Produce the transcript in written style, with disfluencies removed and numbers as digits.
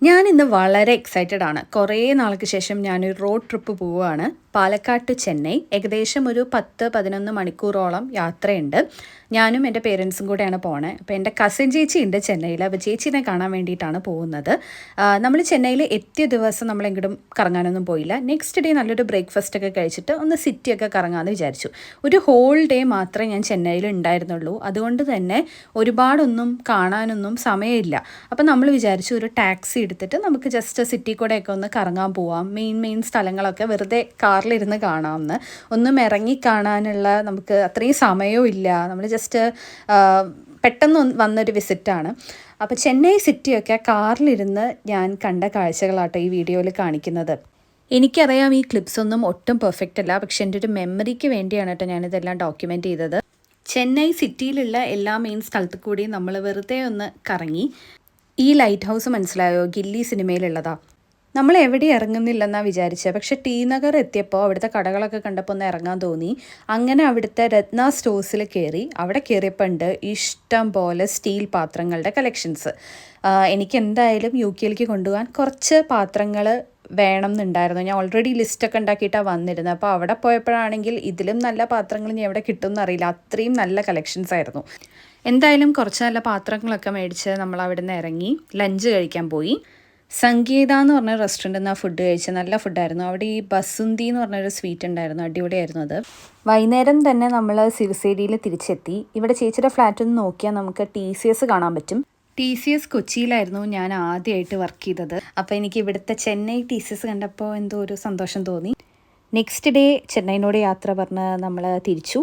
ഞാൻ ഇന്ന് വളരെ എക്സൈറ്റഡ് ആണ്. കുറേ നാൾക്ക് ശേഷം ഞാനൊരു റോഡ് ട്രിപ്പ് പോവുകയാണ്. പാലക്കാട് ടു ചെന്നൈ. ഏകദേശം ഒരു 10-11 മണിക്കൂറോളം യാത്രയുണ്ട്. ഞാനും എൻ്റെ പേരൻസും കൂടെയാണ് പോണേ. അപ്പോൾ എൻ്റെ കസിൻ ചേച്ചി ഉണ്ട് ചെന്നൈയിൽ. അപ്പോൾ ചേച്ചീനെ കാണാൻ വേണ്ടിയിട്ടാണ് പോകുന്നത്. നമ്മൾ ചെന്നൈയിൽ എത്തിയ ദിവസം നമ്മളെങ്ങോട്ടും കറങ്ങാനൊന്നും പോയില്ല. നെക്സ്റ്റ് ഡേ നല്ലൊരു ബ്രേക്ക്ഫാസ്റ്റ് ഒക്കെ കഴിച്ചിട്ട് ഒന്ന് സിറ്റിയൊക്കെ കറങ്ങാമെന്ന് വിചാരിച്ചു. ഒരു ഹോൾ ഡേ മാത്രമേ ഞാൻ ചെന്നൈയിൽ ഉണ്ടായിരുന്നുള്ളൂ. അതുകൊണ്ട് തന്നെ ഒരുപാടൊന്നും കാണാനൊന്നും സമയമില്ല. അപ്പോൾ നമ്മൾ വിചാരിച്ചു ഒരു ടാക്സി എടുത്തിട്ട് നമുക്ക് ജസ്റ്റ് സിറ്റി കൂടെയൊക്കെ ഒന്ന് കറങ്ങാൻ പോവാം. മെയിൻ സ്ഥലങ്ങളൊക്കെ വെറുതെ കാറിലിരുന്ന് കാണാമെന്ന്. ഒന്നും ഇറങ്ങി കാണാനുള്ള നമുക്ക് അത്രയും സമയവും ഇല്ല. നമ്മൾ ജസ്റ്റ് പെട്ടെന്ന് വന്നൊരു വിസിറ്റാണ്. അപ്പോൾ ചെന്നൈ സിറ്റിയൊക്കെ കാറിലിരുന്ന് ഞാൻ കണ്ട കാഴ്ചകളാട്ടോ ഈ വീഡിയോയിൽ കാണിക്കുന്നത്. എനിക്കറിയാം ഈ ക്ലിപ്സ് ഒന്നും ഒട്ടും പെർഫെക്റ്റ് അല്ല, പക്ഷെ എൻ്റെ ഒരു മെമ്മറിക്ക് വേണ്ടിയാണ് കേട്ടോ ഞാനിതെല്ലാം ഡോക്യുമെൻ്റ് ചെയ്തത്. ചെന്നൈ സിറ്റിയിലുള്ള എല്ലാ മെയിൻ സ്ഥലത്തു കൂടിയും നമ്മൾ വെറുതെ ഒന്ന് കറങ്ങി. ഈ ലൈറ്റ് ഹൗസ് മനസ്സിലായോ? ഗില്ലി സിനിമയിലുള്ളതാ. നമ്മൾ എവിടെ ഇറങ്ങുന്നില്ലെന്നാണ് വിചാരിച്ചത്. പക്ഷേ ടി നഗർ എത്തിയപ്പോൾ അവിടുത്തെ കടകളൊക്കെ കണ്ടപ്പോൾ ഒന്ന് ഇറങ്ങാൻ തോന്നി. അങ്ങനെ അവിടുത്തെ രത്ന സ്റ്റോഴ്സിൽ കയറി. അവിടെ കയറിയപ്പോൾ ഉണ്ട് ഇഷ്ടം പോലെ സ്റ്റീൽ പാത്രങ്ങളുടെ കളക്ഷൻസ്. എനിക്ക് എന്തായാലും യു കെയിലേക്ക് കൊണ്ടുപോകാൻ കുറച്ച് പാത്രങ്ങൾ വേണം എന്നുണ്ടായിരുന്നു. ഞാൻ ഓൾറെഡി ലിസ്റ്റൊക്കെ ഉണ്ടാക്കിയിട്ടാണ് വന്നിരുന്നത്. അപ്പോൾ അവിടെ പോയപ്പോഴാണെങ്കിൽ ഇതിലും നല്ല പാത്രങ്ങൾ ഇനി എവിടെ കിട്ടുമെന്ന് അറിയില്ല. അത്രയും നല്ല കളക്ഷൻസ് ആയിരുന്നു. എന്തായാലും കുറച്ച് നല്ല പാത്രങ്ങളൊക്കെ മേടിച്ച് നമ്മൾ അവിടെ നിന്ന് ഇറങ്ങി ലഞ്ച് കഴിക്കാൻ പോയി. സംഗീത എന്ന് പറഞ്ഞ റെസ്റ്റോറൻറ്റിൽ നിന്ന് ഫുഡ് കഴിച്ച് നല്ല ഫുഡായിരുന്നു. അവിടെ ഈ ബസുന്തി എന്ന് പറഞ്ഞൊരു സ്വീറ്റ് ഉണ്ടായിരുന്നു, അടിപൊളിയായിരുന്നു അത്. വൈകുന്നേരം തന്നെ നമ്മൾ സിർസേരിയിൽ തിരിച്ചെത്തി. ഇവിടെ ചേച്ചിയുടെ ഫ്ലാറ്റിൽ നിന്ന് നോക്കിയാൽ നമുക്ക് TCS കാണാൻ പറ്റും. TCS കൊച്ചിയിലായിരുന്നു ഞാൻ ആദ്യമായിട്ട് വർക്ക് ചെയ്തത്. അപ്പോൾ എനിക്ക് ഇവിടുത്തെ ചെന്നൈ TCS കണ്ടപ്പോൾ എന്തോ ഒരു സന്തോഷം തോന്നി. നെക്സ്റ്റ് ഡേ ചെന്നൈനോട് യാത്ര പറഞ്ഞ് നമ്മൾ തിരിച്ചു.